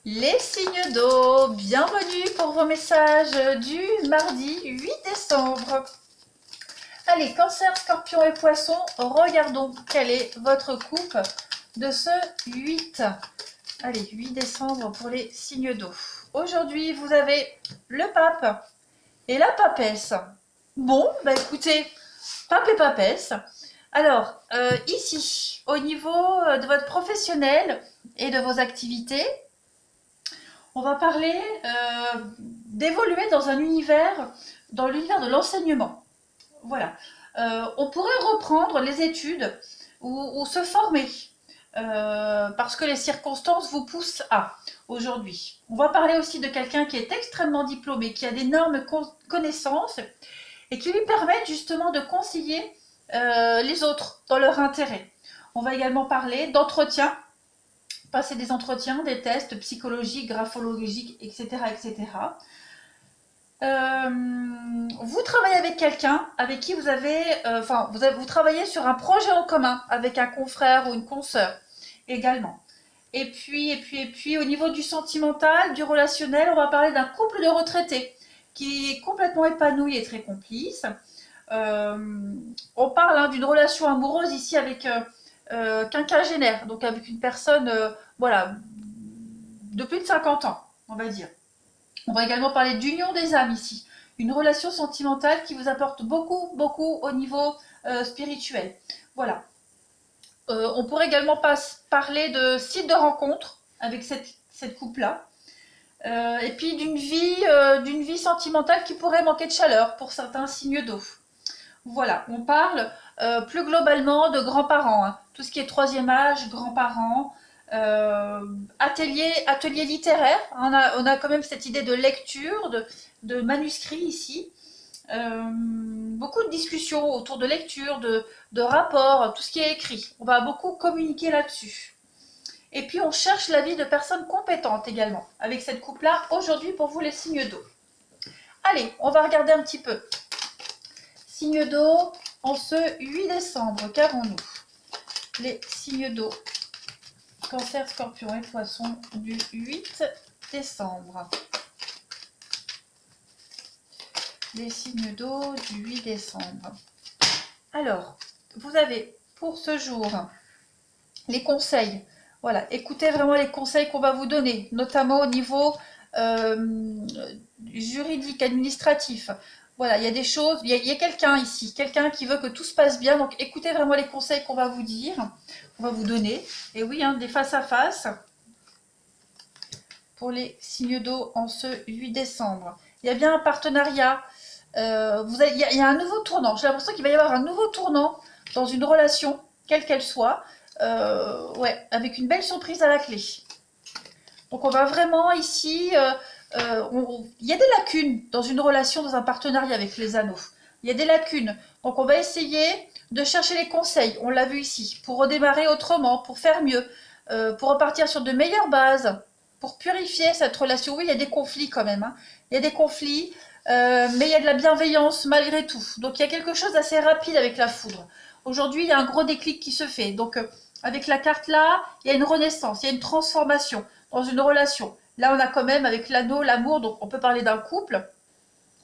Les signes d'eau, bienvenue pour vos messages du mardi 8 décembre. Allez, Cancer, Scorpion et Poisson, regardons quelle est votre coupe de ce 8. Allez, 8 décembre pour les signes d'eau. Aujourd'hui, vous avez le pape et la papesse. Bon, bah écoutez, pape et papesse. Alors, ici, au niveau de votre professionnel et de vos activités, on va parler d'évoluer dans un univers, dans l'univers de l'enseignement. Voilà. On pourrait reprendre les études ou se former parce que les circonstances vous poussent à aujourd'hui. On va parler aussi de quelqu'un qui est extrêmement diplômé, qui a d'énormes connaissances et qui lui permettent justement de conseiller les autres dans leur intérêt. On va également parler d'entretien, passer des entretiens, des tests psychologiques, graphologiques, etc. etc. Vous travaillez avec quelqu'un avec qui vous avez, vous travaillez sur un projet en commun avec un confrère ou une consoeur également. Et puis, au niveau du sentimental, du relationnel, on va parler d'un couple de retraités qui est complètement épanoui et très complice. On parle d'une relation amoureuse ici avec quinquagénaire, donc avec une personne voilà, de plus de 50 ans, on va dire. On va également parler d'union des âmes ici, une relation sentimentale qui vous apporte beaucoup, beaucoup au niveau spirituel. Voilà. On pourrait également parler de site de rencontre avec cette couple-là. Et puis d'une vie sentimentale qui pourrait manquer de chaleur pour certains signes d'eau. Voilà, on parle plus globalement de grands-parents, hein. Tout ce qui est troisième âge, grands-parents, atelier littéraire. On a quand même cette idée de lecture, de manuscrits ici. Beaucoup de discussions autour de lecture, de rapports, tout ce qui est écrit. On va beaucoup communiquer là-dessus. Et puis on cherche l'avis de personnes compétentes également, avec cette coupe-là, aujourd'hui pour vous les signes d'eau. Allez, on va regarder un petit peu. Signes d'eau en ce 8 décembre, qu'avons-nous? Les signes d'eau, Cancer, Scorpion et Poisson du 8 décembre. Les signes d'eau du 8 décembre. Alors, vous avez pour ce jour les conseils. Voilà, écoutez vraiment les conseils qu'on va vous donner, notamment au niveau juridique, administratif. Voilà, il y a des choses, il y a quelqu'un ici, quelqu'un qui veut que tout se passe bien, donc écoutez vraiment les conseils qu'on va vous dire, qu'on va vous donner. Et oui, hein, des face à face pour les signes d'eau en ce 8 décembre. Il y a bien un partenariat, il y a un nouveau tournant, j'ai l'impression qu'il va y avoir un nouveau tournant dans une relation, quelle qu'elle soit, ouais, avec une belle surprise à la clé. Donc on va vraiment ici... il y a des lacunes dans une relation, dans un partenariat avec les anneaux. Il y a des lacunes. Donc on va essayer de chercher les conseils, on l'a vu ici, pour redémarrer autrement, pour faire mieux, pour repartir sur de meilleures bases, pour purifier cette relation. Oui, il y a des conflits quand même, hein. Il y a des conflits, mais il y a de la bienveillance malgré tout. Donc il y a quelque chose d'assez rapide avec la foudre. Aujourd'hui, il y a un gros déclic qui se fait. Donc avec la carte là, il y a une renaissance, il y a une transformation dans une relation. Là, on a quand même avec l'anneau, l'amour, donc on peut parler d'un couple,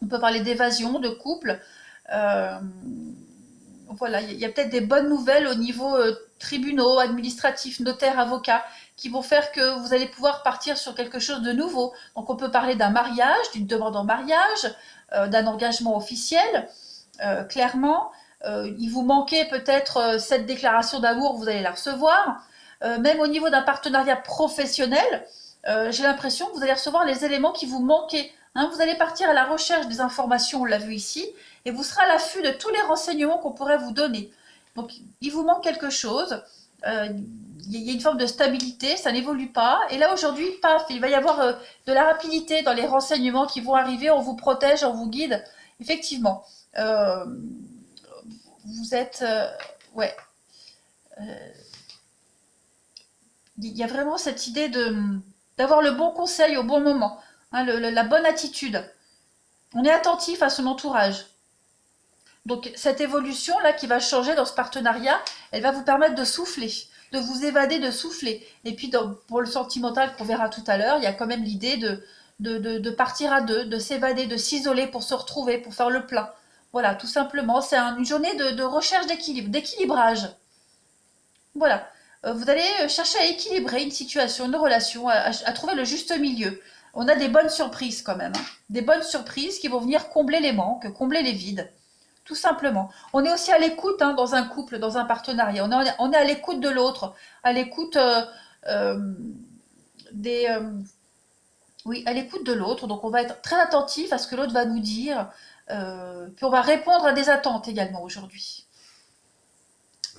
on peut parler d'évasion, de couple. Voilà, il y a peut-être des bonnes nouvelles au niveau tribunaux, administratifs, notaires, avocats, qui vont faire que vous allez pouvoir partir sur quelque chose de nouveau. Donc on peut parler d'un mariage, d'une demande en mariage, d'un engagement officiel, clairement. Il vous manquait peut-être cette déclaration d'amour, vous allez la recevoir. Même au niveau d'un partenariat professionnel, j'ai l'impression que vous allez recevoir les éléments qui vous manquaient. Hein, vous allez partir à la recherche des informations, on l'a vu ici, et vous serez à l'affût de tous les renseignements qu'on pourrait vous donner. Donc, il vous manque quelque chose. Il y a une forme de stabilité, ça n'évolue pas. Et là, aujourd'hui, paf, il va y avoir de la rapidité dans les renseignements qui vont arriver. On vous protège, on vous guide. Effectivement, vous êtes... ouais. Il y a vraiment cette idée d'avoir le bon conseil au bon moment, hein, la bonne attitude. On est attentif à son entourage. Donc cette évolution-là qui va changer dans ce partenariat, elle va vous permettre de souffler. de vous évader, de souffler. Et puis pour le sentimental qu'on verra tout à l'heure, il y a quand même l'idée de partir à deux, de s'évader, de s'isoler pour se retrouver, pour faire le plein. Voilà, tout simplement, c'est une journée de recherche d'équilibre, d'équilibrage. Voilà, vous allez chercher à équilibrer une situation, une relation, à trouver le juste milieu. On a des bonnes surprises quand même, hein. Des bonnes surprises qui vont venir combler les manques, combler les vides. Tout simplement. On est aussi à l'écoute hein, dans un couple, dans un partenariat. On est à l'écoute de l'autre, à l'écoute des... oui, à l'écoute de l'autre. Donc on va être très attentif à ce que l'autre va nous dire. Puis on va répondre à des attentes également aujourd'hui.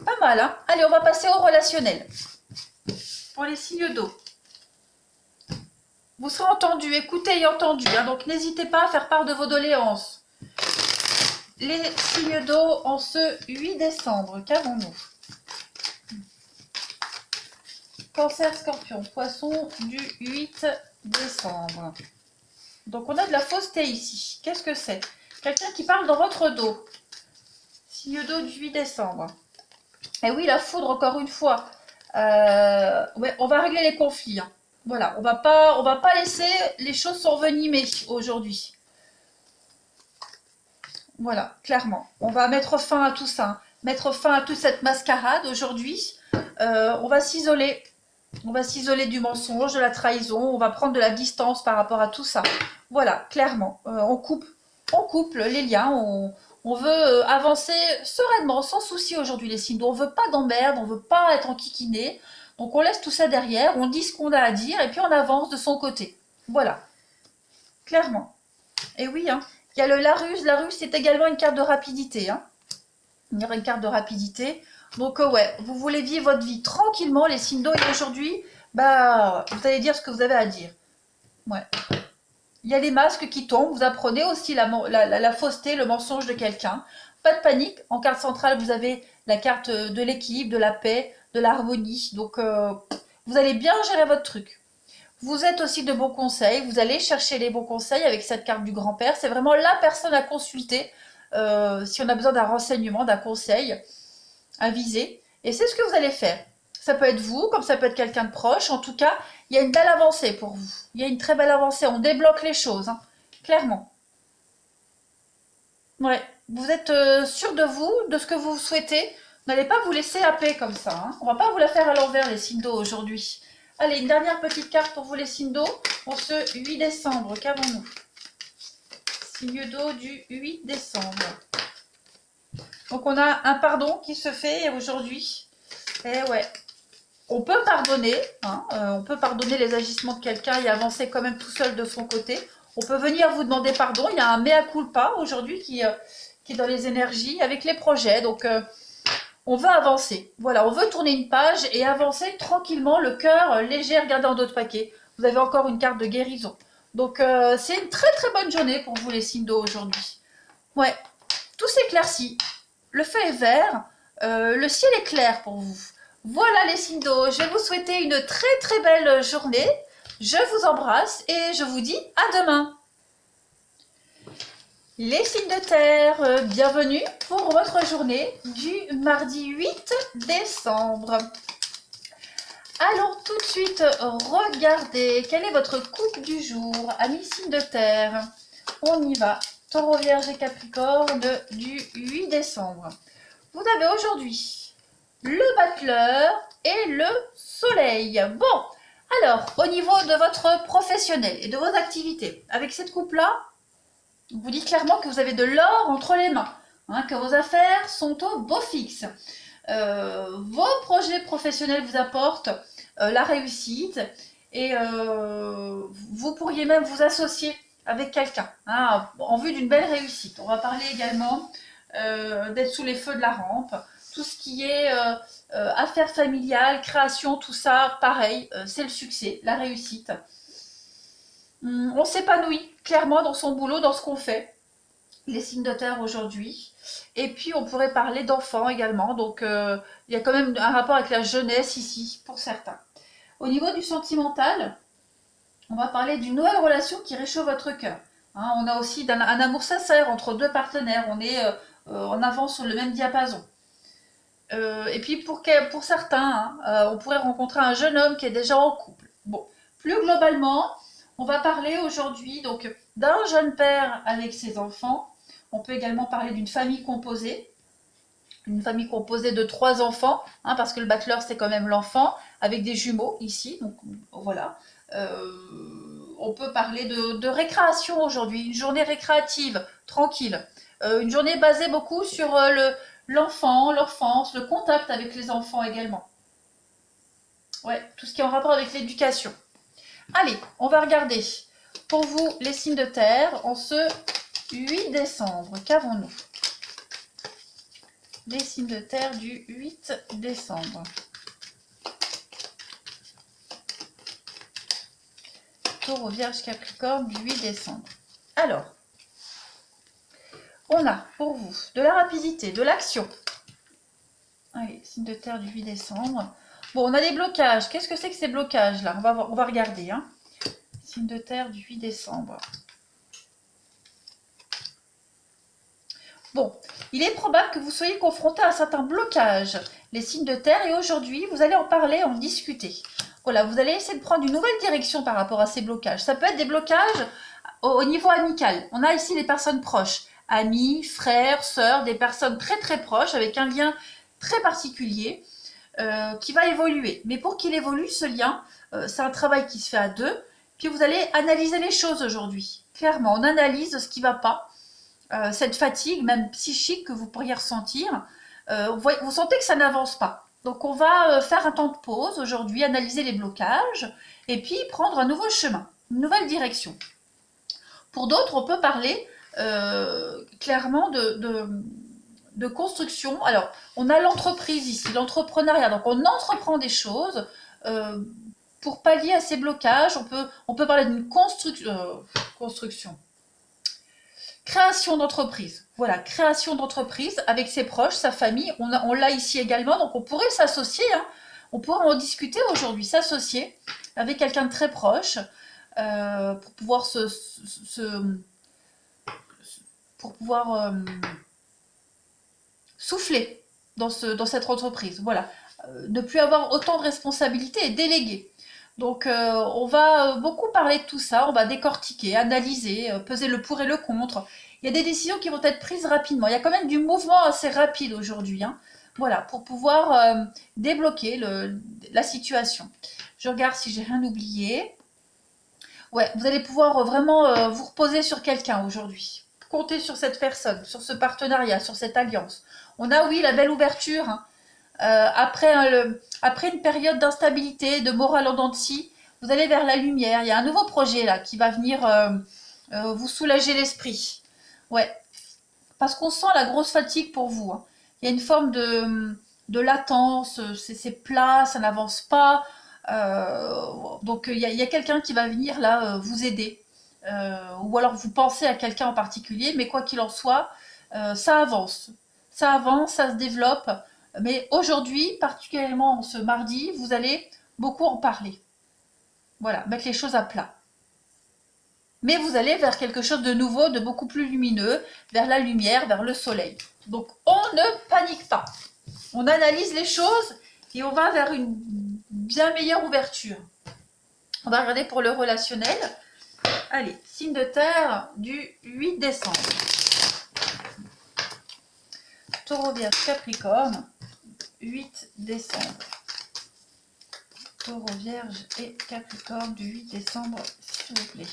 Pas mal, hein? Allez, on va passer au relationnel. Pour les signes d'eau. Vous serez entendu, écouté et entendu. Hein, donc n'hésitez pas à faire part de vos doléances. Les signes d'eau en ce 8 décembre, qu'avons-nous? Cancer, Scorpion, Poisson du 8 décembre. Donc on a de la fausseté ici. Qu'est-ce que c'est? Quelqu'un qui parle dans votre dos. Signe d'eau du 8 décembre. Et oui, la foudre, encore une fois. Ouais, on va régler les conflits. Hein. Voilà, on va pas laisser les choses s'envenimer aujourd'hui. Voilà, clairement. On va mettre fin à tout ça. Hein. Mettre fin à toute cette mascarade aujourd'hui. On va s'isoler. On va s'isoler du mensonge, de la trahison. On va prendre de la distance par rapport à tout ça. Voilà, clairement. On coupe les liens. On veut avancer sereinement, sans souci aujourd'hui les signes. On ne veut pas d'emmerde, on ne veut pas être enquiquiné. Donc on laisse tout ça derrière, on dit ce qu'on a à dire et puis on avance de son côté. Voilà, clairement. Et oui, hein, il y a la ruse. La ruse, c'est également une carte de rapidité. Hein. Il y aura une carte de rapidité. Donc ouais, vous voulez vivre votre vie tranquillement, les signes d'eau. Et aujourd'hui, bah, vous allez dire ce que vous avez à dire. Ouais. Il y a les masques qui tombent, vous apprenez aussi la fausseté, le mensonge de quelqu'un. Pas de panique, en carte centrale, vous avez la carte de l'équilibre, de la paix, de l'harmonie. Donc, vous allez bien gérer votre truc. Vous êtes aussi de bons conseils, vous allez chercher les bons conseils avec cette carte du grand-père. C'est vraiment la personne à consulter si on a besoin d'un renseignement, d'un conseil à viser. Et c'est ce que vous allez faire. Ça peut être vous, comme ça peut être quelqu'un de proche. En tout cas, il y a une belle avancée pour vous. Il y a une très belle avancée. On débloque les choses, hein, clairement. Ouais, vous êtes sûr de vous, de ce que vous souhaitez. N'allez pas vous laisser happer comme ça. Hein. On va pas vous la faire à l'envers, les signes d'eau, aujourd'hui. Allez, une dernière petite carte pour vous, les signes d'eau. Pour ce 8 décembre, qu'avons-nous? Signe d'eau du 8 décembre. Donc, on a un pardon qui se fait aujourd'hui. Eh ouais. On peut pardonner, hein, on peut pardonner les agissements de quelqu'un et avancer quand même tout seul de son côté. On peut venir vous demander pardon. Il y a un mea culpa aujourd'hui qui est dans les énergies avec les projets. Donc, on veut avancer. Voilà, on veut tourner une page et avancer tranquillement, le cœur léger, regardez en d'autres paquets. Vous avez encore une carte de guérison. Donc, c'est une très très bonne journée pour vous les signes d'eau aujourd'hui. Ouais, tout s'éclaircit. Le feu est vert, le ciel est clair pour vous. Voilà les signes d'eau, je vais vous souhaiter une très très belle journée. Je vous embrasse et je vous dis à demain. Les signes de terre, bienvenue pour votre journée du mardi 8 décembre. Allons tout de suite regarder quelle est votre coupe du jour, amis signes de terre. On y va, Taureau, Vierge et Capricorne du 8 décembre. Vous avez aujourd'hui le battleur et le soleil. Bon, alors, au niveau de votre professionnel et de vos activités, avec cette coupe-là, on vous dit clairement que vous avez de l'or entre les mains, hein, que vos affaires sont au beau fixe. Vos projets professionnels vous apportent la réussite et vous pourriez même vous associer avec quelqu'un hein, en vue d'une belle réussite. On va parler également d'être sous les feux de la rampe. Tout ce qui est affaires familiales, création, tout ça, pareil, c'est le succès, la réussite. On s'épanouit clairement dans son boulot, dans ce qu'on fait. Les signes de terre aujourd'hui. Et puis on pourrait parler d'enfants également. Donc il y a quand même un rapport avec la jeunesse ici, pour certains. Au niveau du sentimental, on va parler d'une nouvelle relation qui réchauffe votre cœur. Hein, on a aussi un amour sincère entre deux partenaires. On est en avance sur le même diapason. Et puis pour certains, on pourrait rencontrer un jeune homme qui est déjà en couple. Bon, plus globalement, on va parler aujourd'hui donc d'un jeune père avec ses enfants. On peut également parler d'une famille composée. Une famille composée de 3 enfants, hein, parce que le battleur c'est quand même l'enfant, avec des jumeaux ici, donc voilà. On peut parler de récréation aujourd'hui, une journée récréative, tranquille. Une journée basée beaucoup sur l'enfant, l'enfance, le contact avec les enfants également. Ouais, tout ce qui est en rapport avec l'éducation. Allez, on va regarder pour vous les signes de terre en ce 8 décembre. Qu'avons-nous? Les signes de terre du 8 décembre. Taureau, Vierge, Capricorne du 8 décembre. Alors, on a pour vous de la rapidité, de l'action. Allez, signe de terre du 8 décembre. Bon, on a des blocages. Qu'est-ce que c'est que ces blocages là? On va regarder. Hein. Signe de terre du 8 décembre. Bon, il est probable que vous soyez confronté à un certain blocage, les signes de terre, et aujourd'hui, vous allez en parler, en discuter. Voilà, vous allez essayer de prendre une nouvelle direction par rapport à ces blocages. Ça peut être des blocages au niveau amical. On a ici les personnes proches, amis, frères, sœurs, des personnes très très proches, avec un lien très particulier qui va évoluer. Mais pour qu'il évolue, ce lien, c'est un travail qui se fait à deux. Puis vous allez analyser les choses aujourd'hui. Clairement, on analyse ce qui ne va pas. Cette fatigue, même psychique, que vous pourriez ressentir, vous sentez que ça n'avance pas. Donc on va faire un temps de pause aujourd'hui, analyser les blocages, et puis prendre un nouveau chemin, une nouvelle direction. Pour d'autres, on peut parler clairement de construction. Alors, on a l'entreprise ici, l'entrepreneuriat, donc on entreprend des choses pour pallier à ces blocages. On peut parler d'une construction. Création d'entreprise. Voilà, création d'entreprise avec ses proches, sa famille. On l'a ici également, donc on pourrait s'associer. Hein. On pourrait en discuter aujourd'hui, s'associer avec quelqu'un de très proche pour pouvoir souffler dans cette entreprise. Voilà, ne plus avoir autant de responsabilités et déléguer. Donc on va beaucoup parler de tout ça, on va décortiquer, analyser, peser le pour et le contre. Il y a des décisions qui vont être prises rapidement. Il y a quand même du mouvement assez rapide aujourd'hui. Hein. Voilà, pour pouvoir débloquer la situation. Je regarde si j'ai rien oublié. Ouais, vous allez pouvoir vraiment vous reposer sur quelqu'un aujourd'hui. Compter sur cette personne, sur ce partenariat, sur cette alliance. On a, oui, la belle ouverture, hein. Après une période d'instabilité, de morale en dents de scie, vous allez vers la lumière. Il y a un nouveau projet là qui va venir vous soulager l'esprit. Ouais, parce qu'on sent la grosse fatigue pour vous. Hein. Il y a une forme de latence, c'est plat, ça n'avance pas. Donc il y a quelqu'un qui va venir là vous aider. Ou alors vous pensez à quelqu'un en particulier, mais quoi qu'il en soit, ça avance. Ça avance, ça se développe. Mais aujourd'hui, particulièrement ce mardi, vous allez beaucoup en parler. Voilà, mettre les choses à plat. Mais vous allez vers quelque chose de nouveau, de beaucoup plus lumineux, vers la lumière, vers le soleil. Donc on ne panique pas. On analyse les choses et on va vers une bien meilleure ouverture. On va regarder pour le relationnel. Allez, signe de terre du 8 décembre. Taureau, Vierge, Capricorne. 8 décembre. Taureau, Vierge et Capricorne du 8 décembre, s'il vous plaît.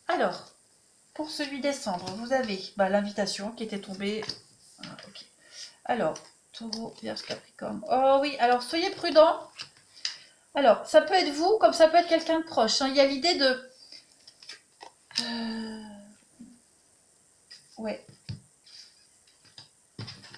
Alors, pour ce 8 décembre, vous avez l'invitation qui était tombée. Ah, okay. Alors, Taureau, Vierge, Capricorne. Oh oui, alors soyez prudents. Alors, ça peut être vous, comme ça peut être quelqu'un de proche. Hein. Il y a l'idée de... Ouais.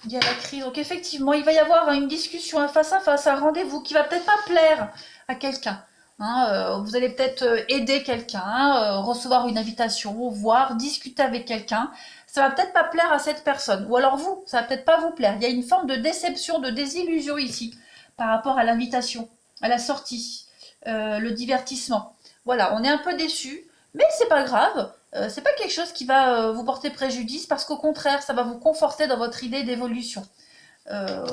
Il y a la crise. Donc effectivement, il va y avoir une discussion, un face à face, un rendez-vous qui va peut-être pas plaire à quelqu'un. Hein, vous allez peut-être aider quelqu'un, recevoir une invitation, voir, discuter avec quelqu'un. Ça va peut-être pas plaire à cette personne. Ou alors vous, ça va peut-être pas vous plaire. Il y a une forme de déception, de désillusion ici par rapport à l'invitation, à la sortie, le divertissement. Voilà, on est un peu déçu. Mais c'est pas grave, c'est pas quelque chose qui va vous porter préjudice parce qu'au contraire, ça va vous conforter dans votre idée d'évolution.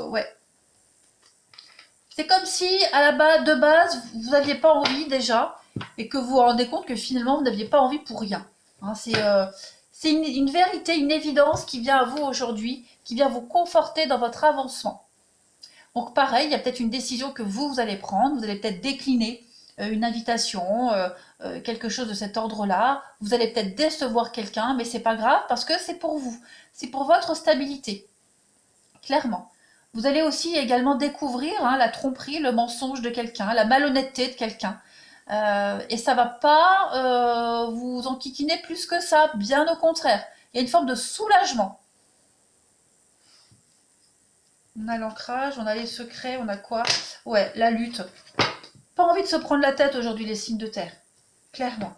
Ouais. C'est comme si à la base, de base, vous n'aviez pas envie déjà et que vous vous rendez compte que finalement vous n'aviez pas envie pour rien. Hein, c'est une vérité, une évidence qui vient à vous aujourd'hui, qui vient vous conforter dans votre avancement. Donc pareil, il y a peut-être une décision que vous allez prendre, vous allez peut-être décliner une invitation, quelque chose de cet ordre-là. Vous allez peut-être décevoir quelqu'un, mais c'est pas grave parce que c'est pour vous, c'est pour votre stabilité, clairement. Vous allez aussi également découvrir la tromperie, le mensonge de quelqu'un, la malhonnêteté de quelqu'un. Et ça va pas vous enquiquiner plus que ça, bien au contraire. Il y a une forme de soulagement. On a l'ancrage, on a les secrets, on a quoi? Ouais, la lutte. Pas envie de se prendre la tête aujourd'hui, les signes de terre. Clairement.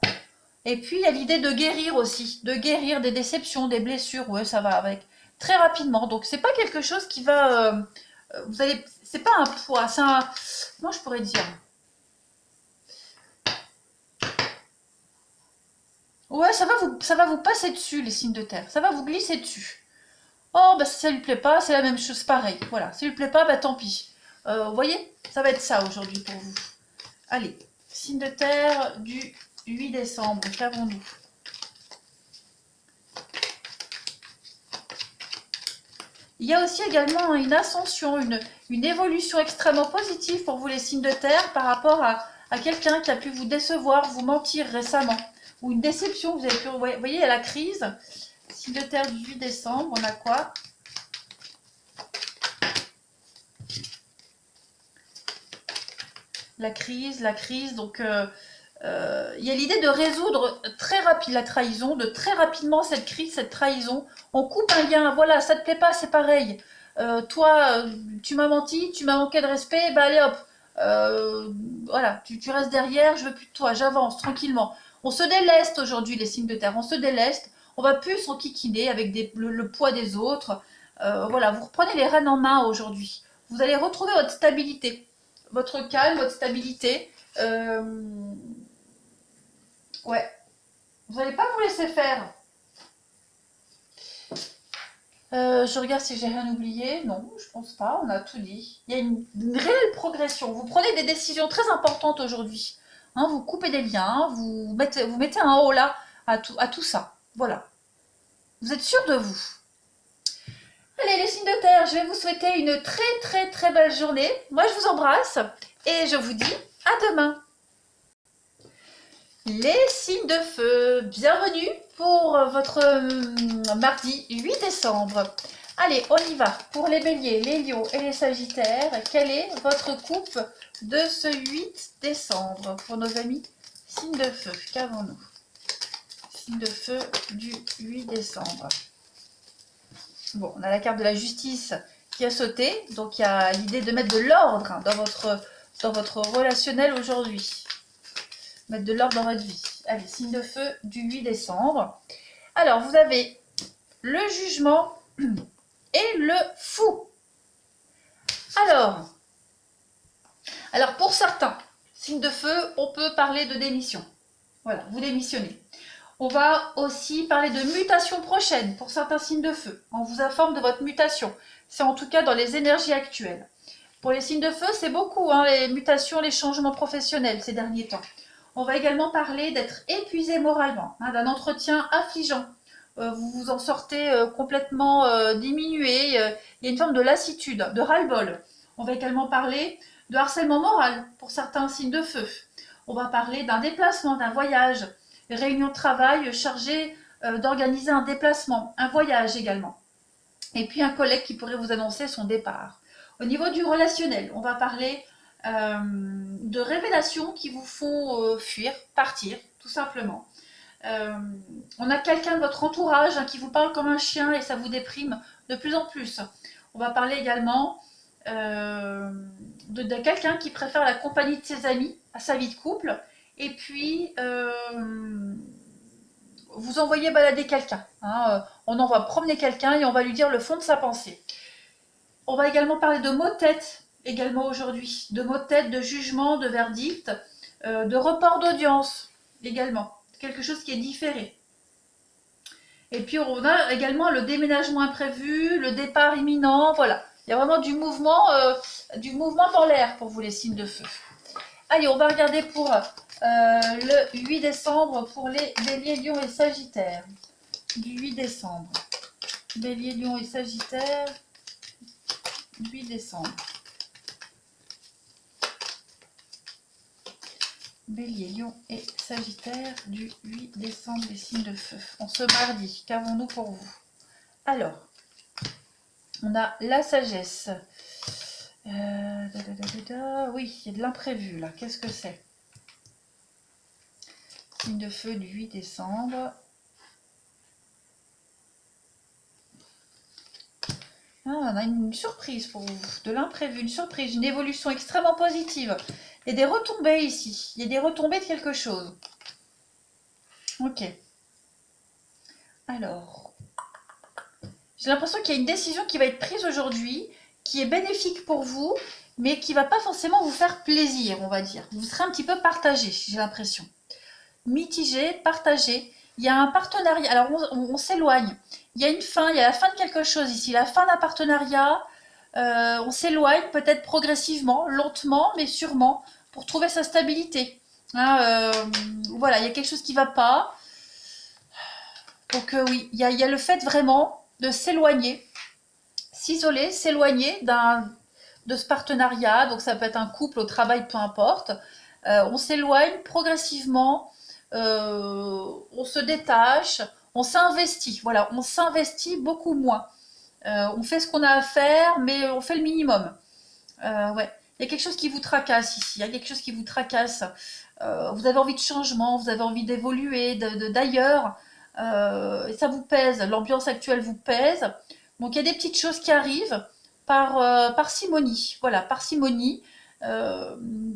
Et puis, il y a l'idée de guérir aussi. De guérir des déceptions, des blessures. Ouais, ça va avec. Très rapidement. Donc, c'est pas quelque chose qui va... vous allez... C'est pas un poids, c'est un... Comment je pourrais dire? Ouais, ça va vous passer dessus, les signes de terre. Ça va vous glisser dessus. Oh, bah si ça lui plaît pas, c'est la même chose, pareil. Voilà, si ça lui plaît pas, bah tant pis. Vous voyez, ça va être ça aujourd'hui pour vous. Allez, signe de terre du 8 décembre, qu'avons-nous? Il y a aussi également une ascension, une évolution extrêmement positive pour vous les signes de terre par rapport à quelqu'un qui a pu vous décevoir, vous mentir récemment. Ou une déception, vous avez pu... Vous voyez, il y a la crise. Signe de terre du 8 décembre, on a quoi? La crise, donc il y a l'idée de résoudre très rapide la trahison, de très rapidement cette crise, cette trahison. On coupe un lien, voilà, ça te plaît pas, c'est pareil. Toi, tu m'as menti, tu m'as manqué de respect, bah allez hop, voilà, tu restes derrière, je veux plus de toi, j'avance tranquillement. On se déleste aujourd'hui, les signes de terre, on se déleste, on va plus s'enquiquiner avec le poids des autres. Voilà, vous reprenez les rênes en main aujourd'hui. Vous allez retrouver votre stabilité, votre calme, votre stabilité. Ouais, vous n'allez pas vous laisser faire. Je regarde si j'ai rien oublié. Non, je pense pas, on a tout dit. Il y a une réelle progression. Vous prenez des décisions très importantes aujourd'hui. Hein, vous coupez des liens, vous mettez un haut là à tout ça. Voilà. Vous êtes sûr de vous. Allez, les signes de terre, je vais vous souhaiter une très belle journée. Moi, je vous embrasse et je vous dis à demain. Les signes de feu, bienvenue pour votre mardi 8 décembre. Allez, on y va. Pour les béliers, les lions et les sagittaires, quelle est votre coupe de ce 8 décembre? Pour nos amis, signes de feu, qu'avons-nous? Signe de feu du 8 décembre. Bon, on a la carte de la justice qui a sauté, donc il y a l'idée de mettre de l'ordre dans votre relationnel aujourd'hui. Mettre de l'ordre dans votre vie. Allez, signe de feu du 8 décembre. Alors, vous avez le jugement et le fou. Alors pour certains, signe de feu, on peut parler de démission. Voilà, vous démissionnez. On va aussi parler de mutation prochaine pour certains signes de feu. On vous informe de votre mutation. C'est en tout cas dans les énergies actuelles. Pour les signes de feu, c'est beaucoup, les mutations, les changements professionnels ces derniers temps. On va également parler d'être épuisé moralement, d'un entretien affligeant. Vous vous en sortez complètement diminué. Il y a une forme de lassitude, de ras-le-bol. On va également parler de harcèlement moral pour certains signes de feu. On va parler d'un déplacement, d'un voyage, réunion de travail chargée d'organiser un déplacement, un voyage également. Et puis un collègue qui pourrait vous annoncer son départ. Au niveau du relationnel, on va parler de révélations qui vous font fuir, partir, tout simplement. On a quelqu'un de votre entourage qui vous parle comme un chien et ça vous déprime de plus en plus. On va parler également de quelqu'un qui préfère la compagnie de ses amis à sa vie de couple. Et puis, vous envoyez balader quelqu'un. On envoie promener quelqu'un et on va lui dire le fond de sa pensée. On va également parler de mots de tête, également aujourd'hui. De mots de tête, de jugement, de verdict, de report d'audience, également. quelque chose qui est différé. Et puis on a également le déménagement imprévu, le départ imminent, voilà. Il y a vraiment du mouvement dans l'air pour vous les signes de feu. Allez, on va regarder pour le 8 décembre pour les Béliers, Lions et Sagittaires. Du 8 décembre. Bélier, Lion et Sagittaire. 8 décembre. Bélier, Lion et Sagittaire du 8 décembre, les signes de feu. En ce mardi, qu'avons-nous pour vous? Alors, on a la sagesse. Oui, il y a de l'imprévu là. Qu'est-ce que c'est? Signe de feu du 8 décembre. Ah, on a une surprise pour vous. De l'imprévu, une surprise, une évolution extrêmement positive. Il y a des retombées ici. Il y a des retombées de quelque chose. Ok. Alors, j'ai l'impression qu'il y a une décision qui va être prise aujourd'hui, qui est bénéfique pour vous, mais qui ne va pas forcément vous faire plaisir, on va dire. Vous serez un petit peu partagé, j'ai l'impression. Mitigé, partagé. Il y a un partenariat. Alors, on s'éloigne. Il y a une fin, il y a la fin de quelque chose ici. La fin d'un partenariat. On s'éloigne peut-être progressivement, lentement, mais sûrement, pour trouver sa stabilité. Hein, voilà, il y a quelque chose qui ne va pas. Donc oui, il y a le fait vraiment de s'éloigner, s'isoler, s'éloigner de ce partenariat. Donc ça peut être un couple, au travail, peu importe. On s'éloigne progressivement, on se détache, on s'investit. Voilà, on s'investit beaucoup moins. On fait ce qu'on a à faire, mais on fait le minimum. Ouais. Il y a quelque chose qui vous tracasse ici. Il y a quelque chose qui vous tracasse. Vous avez envie de changement, vous avez envie d'évoluer, d'ailleurs. Et ça vous pèse. L'ambiance actuelle vous pèse. Donc il y a des petites choses qui arrivent par parcimonie. Voilà, parcimonie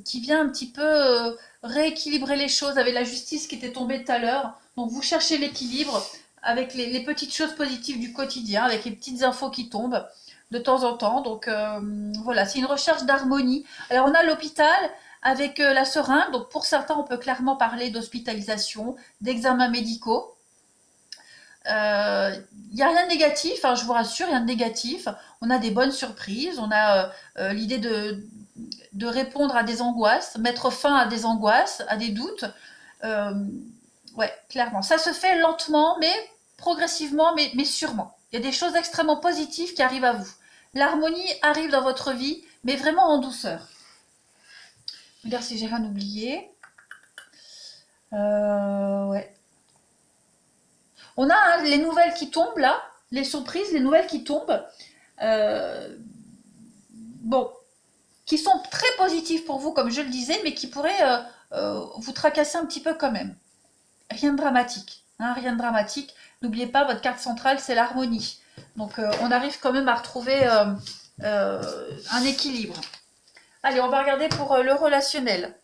qui vient un petit peu rééquilibrer les choses avec la justice qui était tombée tout à l'heure. Donc vous cherchez l'équilibre avec les petites choses positives du quotidien, avec les petites infos qui tombent de temps en temps. Donc voilà, c'est une recherche d'harmonie. Alors on a l'hôpital avec la seringue. Donc pour certains, on peut clairement parler d'hospitalisation, d'examens médicaux. Il n'y a rien de négatif, hein, je vous rassure, rien de négatif. On a des bonnes surprises, on a l'idée de répondre à des angoisses, mettre fin à des angoisses, à des doutes. Ouais, clairement. Ça se fait lentement, mais progressivement, mais sûrement. Il y a des choses extrêmement positives qui arrivent à vous. L'harmonie arrive dans votre vie, mais vraiment en douceur. Regarde si j'ai rien oublié. Ouais. On a hein, les nouvelles qui tombent là, les surprises, les nouvelles qui tombent. Bon, qui sont très positives pour vous, comme je le disais, mais qui pourraient vous tracasser un petit peu quand même. Rien de dramatique, hein, rien de dramatique. N'oubliez pas, votre carte centrale, c'est l'harmonie. Donc, on arrive quand même à retrouver un équilibre. Allez, on va regarder pour le relationnel.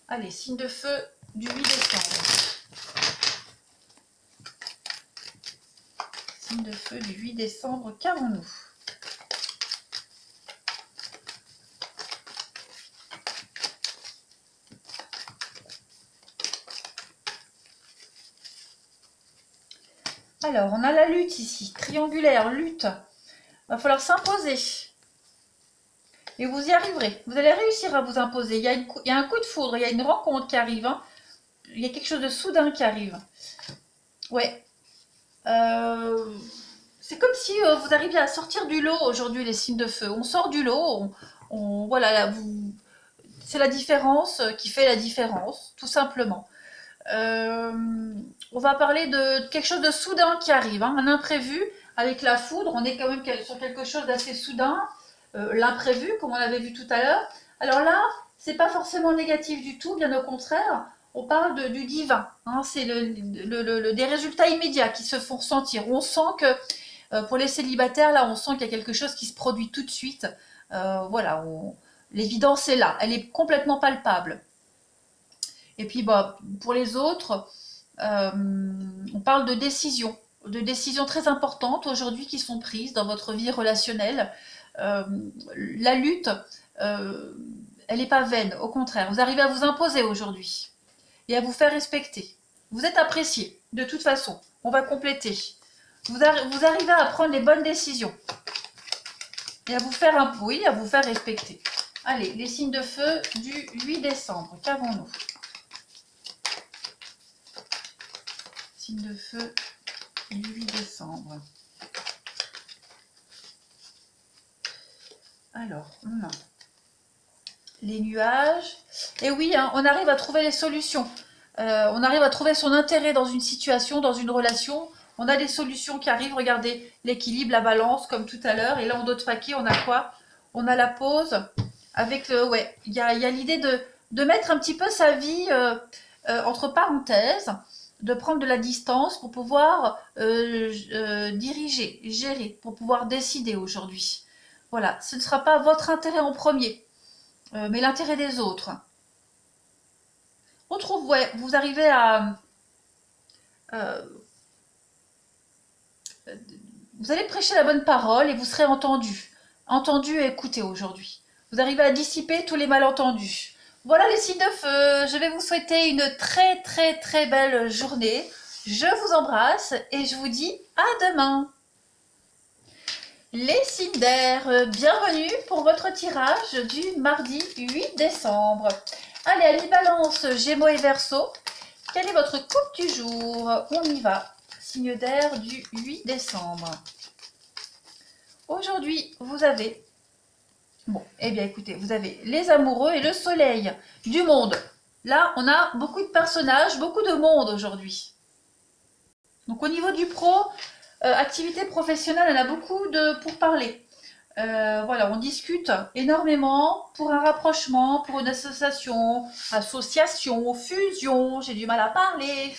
Allez, signe de feu du 8 décembre. Signe de feu du 8 décembre, qu'avons-nous? Alors, on a la lutte ici, triangulaire, lutte. Il va falloir s'imposer. Et vous y arriverez. Vous allez réussir à vous imposer. Il y a un coup de foudre, il y a une rencontre qui arrive. Hein. Il y a quelque chose de soudain qui arrive. Ouais. C'est comme si vous arriviez à sortir du lot aujourd'hui, les signes de feu. On sort du lot. Voilà, c'est la différence qui fait la différence, tout simplement. On va parler de quelque chose de soudain qui arrive, hein, un imprévu avec la foudre. On est quand même sur quelque chose d'assez soudain, l'imprévu comme on l'avait vu tout à l'heure. Alors là, c'est pas forcément négatif du tout, bien au contraire. On parle du divin, hein, c'est des résultats immédiats qui se font ressentir. On sent que pour les célibataires, là, on sent qu'il y a quelque chose qui se produit tout de suite. Voilà, l'évidence est là, elle est complètement palpable. Et puis bah, pour les autres, on parle de décisions très importantes aujourd'hui qui sont prises dans votre vie relationnelle. La lutte, elle n'est pas vaine, au contraire, vous arrivez à vous imposer aujourd'hui. et à vous faire respecter. Vous êtes apprécié, de toute façon. On va compléter. Vous arrivez à prendre les bonnes décisions et à vous faire à vous faire respecter. Allez, les signes de feu du 8 décembre. Qu'avons-nous? Signe de feu du 8 décembre. Alors, les nuages. Et oui, hein, on arrive à trouver les solutions. On arrive à trouver son intérêt dans une situation, dans une relation. On a des solutions qui arrivent. Regardez, l'équilibre, la balance, comme tout à l'heure. Et là, en d'autres faquets, on a quoi? On a la pause. Avec le, ouais, il y a l'idée de mettre un petit peu sa vie entre parenthèses, de prendre de la distance pour pouvoir diriger, gérer, pour pouvoir décider aujourd'hui. Voilà, ce ne sera pas votre intérêt en premier, mais l'intérêt des autres. On trouve, ouais, vous arrivez à... vous allez prêcher la bonne parole et vous serez entendu. Entendu et écouté aujourd'hui. Vous arrivez à dissiper tous les malentendus. Voilà les signes de feu. Je vais vous souhaiter une très très très belle journée. Je vous embrasse et je vous dis à demain. Les signes d'air, bienvenue pour votre tirage du mardi 8 décembre. Allez, à mi-balance, Gémeaux et Verseau. Quelle est votre coupe du jour? On y va. Signe d'air du 8 décembre. Aujourd'hui, vous avez... Bon, eh bien écoutez, vous avez les amoureux et le soleil du monde. Là, on a beaucoup de personnages, beaucoup de monde aujourd'hui. Donc au niveau du pro, activité professionnelle, on a beaucoup pour parler. Voilà, on discute énormément pour un rapprochement, pour une association, fusion, j'ai du mal à parler.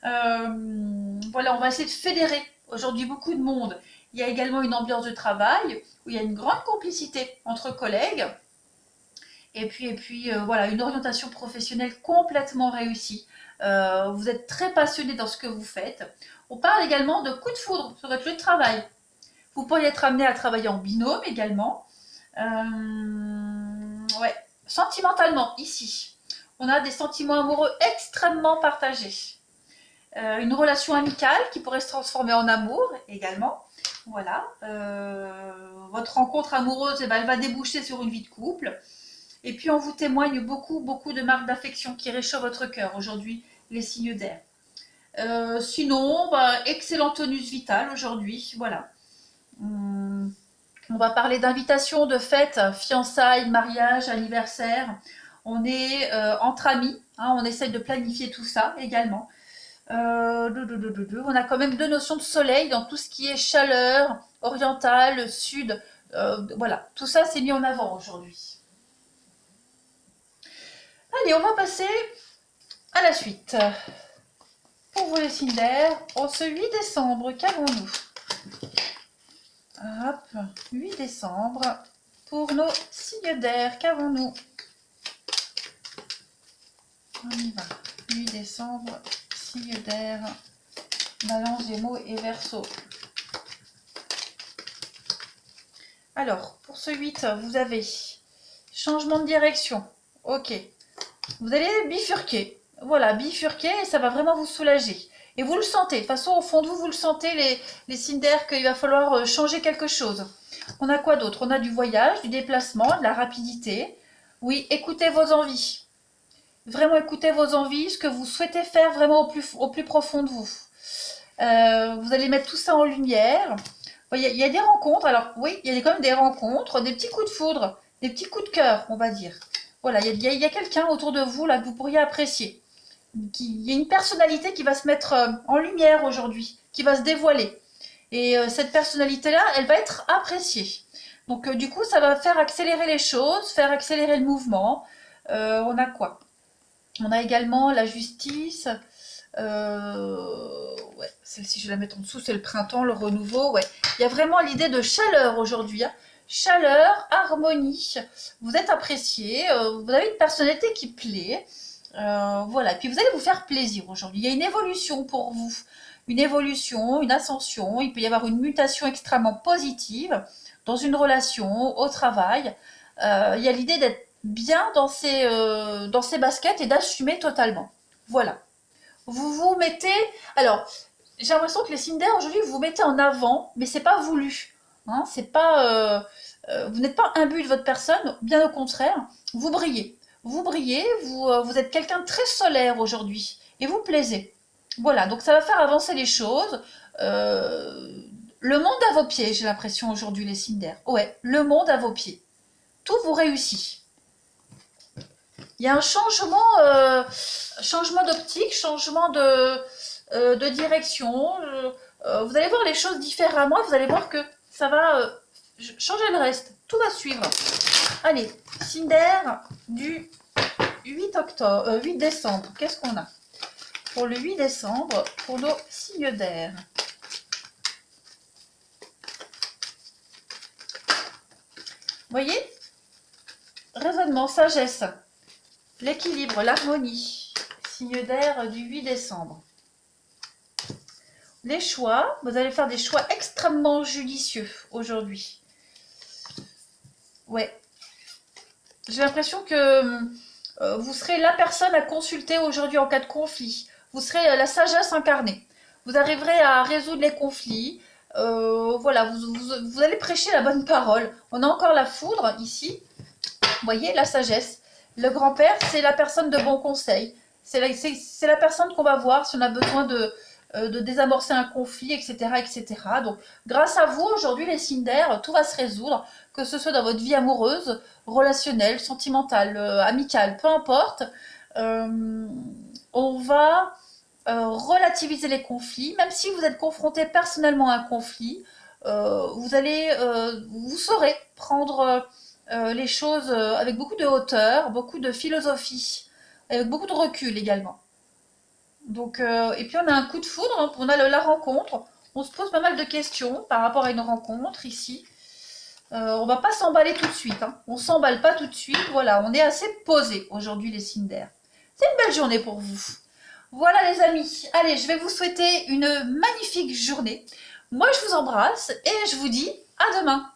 Voilà, on va essayer de fédérer aujourd'hui beaucoup de monde. Il y a également une ambiance de travail où il y a une grande complicité entre collègues. Et puis voilà, une orientation professionnelle complètement réussie. Vous êtes très passionné dans ce que vous faites. On parle également de coup de foudre sur votre lieu de travail. Vous pourriez être amené à travailler en binôme également. Ouais, sentimentalement, ici, on a des sentiments amoureux extrêmement partagés. Une relation amicale qui pourrait se transformer en amour également. Voilà. Votre rencontre amoureuse, eh ben, elle va déboucher sur une vie de couple. Et puis, on vous témoigne beaucoup, beaucoup de marques d'affection qui réchauffent votre cœur aujourd'hui, les signes d'air. Sinon, bah, excellent tonus vital aujourd'hui. Voilà. On va parler d'invitation, de fêtes, fiançailles, mariage, anniversaire. On est entre amis, hein, on essaye de planifier tout ça également. On a quand même deux notions de soleil dans tout ce qui est chaleur, orientale, sud. Voilà, tout ça c'est mis en avant aujourd'hui. Allez, on va passer à la suite. Pour vous les signes d'air, en ce 8 décembre, qu'avons-nous? Hop, 8 décembre. Pour nos signes d'air, qu'avons-nous? On y va. 8 décembre, signe d'air, Balance, Gémeaux et Verseau. Alors, pour ce 8, vous avez changement de direction. Ok. Vous allez bifurquer. Voilà, bifurquer et ça va vraiment vous soulager. Et vous le sentez. De toute façon, au fond de vous, vous le sentez, les signes d'air, qu'il va falloir changer quelque chose. On a quoi d'autre? On a du voyage, du déplacement, de la rapidité. Oui, écoutez vos envies. Vraiment écoutez vos envies, ce que vous souhaitez faire vraiment au plus profond de vous. Vous allez mettre tout ça en lumière. Il y a des rencontres. Alors oui, il y a quand même des rencontres, des petits coups de foudre, des petits coups de cœur, on va dire. Voilà, il y a quelqu'un autour de vous là que vous pourriez apprécier. Il y a une personnalité qui va se mettre en lumière aujourd'hui, qui va se dévoiler. Et cette personnalité-là, elle va être appréciée. Donc du coup, ça va faire accélérer les choses, faire accélérer le mouvement. On a quoi? On a également la justice. Ouais, celle-ci, je vais la mettre en dessous, c'est le printemps, le renouveau. Ouais. Il y a vraiment l'idée de chaleur aujourd'hui. Hein. Chaleur, harmonie. Vous êtes apprécié. Vous avez une personnalité qui plaît. Voilà. Et puis vous allez vous faire plaisir aujourd'hui. Il y a une évolution pour vous. Une évolution, une ascension. Il peut y avoir une mutation extrêmement positive dans une relation, au travail. Il y a l'idée bien dans ses baskets et d'assumer totalement. Voilà. Vous vous mettez... Alors, j'ai l'impression que les Cinder, aujourd'hui, vous vous mettez en avant, mais c'est pas voulu. Hein, c'est pas... vous n'êtes pas imbu de votre personne, bien au contraire, vous brillez. Vous brillez, vous êtes quelqu'un de très solaire aujourd'hui, et vous plaisez. Voilà, donc ça va faire avancer les choses. Le monde à vos pieds, j'ai l'impression aujourd'hui, les Cinder. Ouais, le monde à vos pieds. Tout vous réussit. Il y a un changement d'optique, changement de direction. Vous allez voir les choses différemment, vous allez voir que ça va changer le reste. Tout va suivre. Allez, Cinder du 8 décembre. Qu'est-ce qu'on a pour le 8 décembre pour nos signes d'air? Voyez? Raisonnement, sagesse, l'équilibre, l'harmonie. Signe d'air du 8 décembre. Les choix, vous allez faire des choix extrêmement judicieux aujourd'hui. Ouais. J'ai l'impression que vous serez la personne à consulter aujourd'hui en cas de conflit. Vous serez la sagesse incarnée. Vous arriverez à résoudre les conflits. Voilà, vous allez prêcher la bonne parole. On a encore la foudre ici. Vous voyez, la sagesse. Le grand-père, c'est la personne de bon conseil. C'est la personne qu'on va voir si on a besoin de désamorcer un conflit, etc., etc. Donc, grâce à vous, aujourd'hui, les signes d'air, tout va se résoudre, que ce soit dans votre vie amoureuse, relationnelle, sentimentale, amicale, peu importe. On va relativiser les conflits, même si vous êtes confronté personnellement à un conflit, vous saurez prendre les choses avec beaucoup de hauteur, beaucoup de philosophie, avec beaucoup de recul également. Donc, et puis on a un coup de foudre, hein, on a la rencontre, on se pose pas mal de questions par rapport à une rencontre ici. On va pas s'emballer tout de suite, hein. On s'emballe pas tout de suite, voilà, on est assez posé aujourd'hui les signes d'air. C'est une belle journée pour vous. Voilà les amis, allez, je vais vous souhaiter une magnifique journée. Moi je vous embrasse et je vous dis à demain.